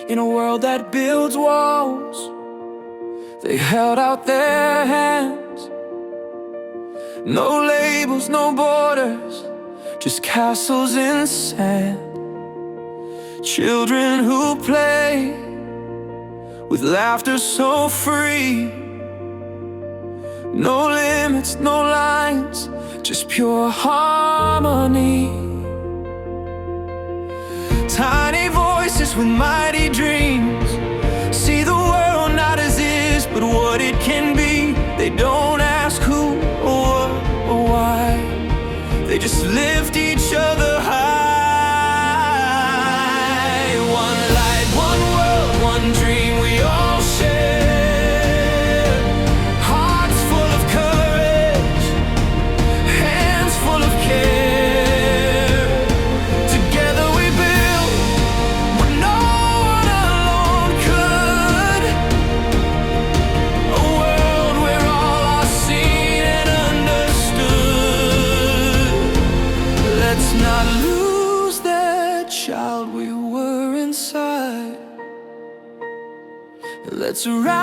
In a world that builds walls, they held out their hands. No labels, no borders, just castles in sand. Children who play with laughter so free. No limits, no lines, just pure harmony. Tiny voices with mighty dreams, see the world not as is, but what it can be. They don't ask who or what or why, they just lift each other high. One light, one world, one dream we all share. Hearts full of courage, hands full of care. Together we build what no one alone could. A world where all are seen and understood. Let's not lose that child we were inside. Let's rise,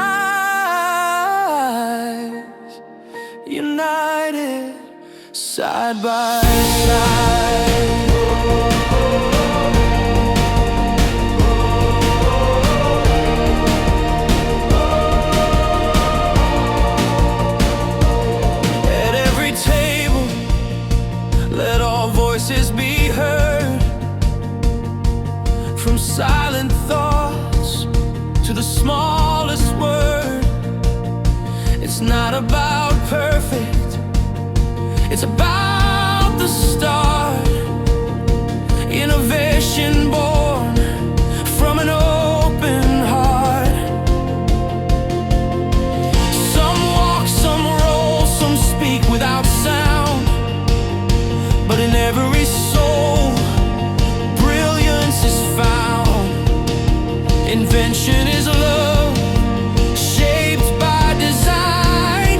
united, side by side. At every table, let all voices be heard. From silent thoughts to the smallest word. It's not about perfect, it's about the start. Innovation born from an open heart. Some walk, some roll, some speak without sound, but in every soul, brilliance is found. Invention is love, shaped by design.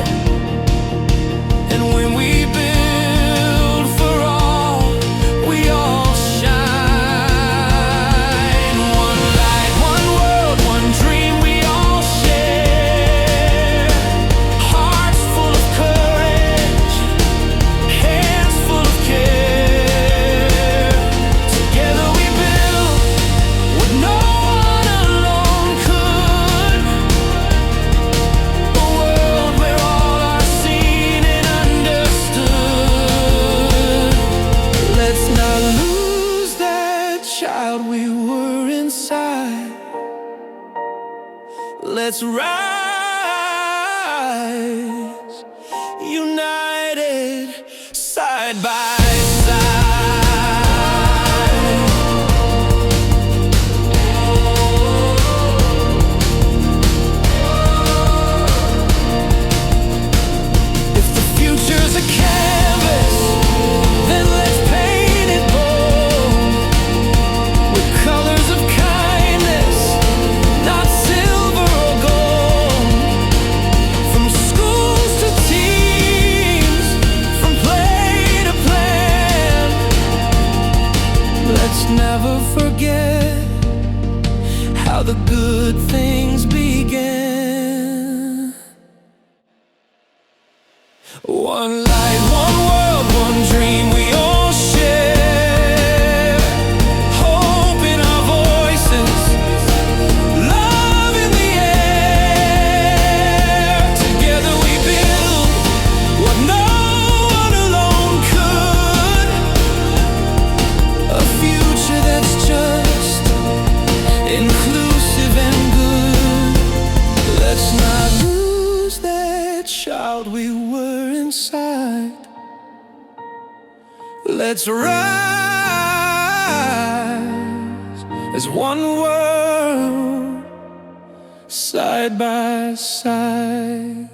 And when we build for all, we all shine. One light, one world, one dream we all share. Hearts full of courage, hands full of care. Together we build what no one alone could. A world where all are seen and understood. Let's not lose that child we were inside. Let's rise, united, side by side. If the future's a canvas, then let's paint it bold with colors of kindness, not silver or gold. From schools to teams, from play to plan. Let's never forget how the good things began. One light, one world, one dream we all share. Hope in our voices, love in the air. Together we build what no one alone could. A future that's just, inclusive and good. Let's not lose that child we were inside. Let's rise as one world, side by side.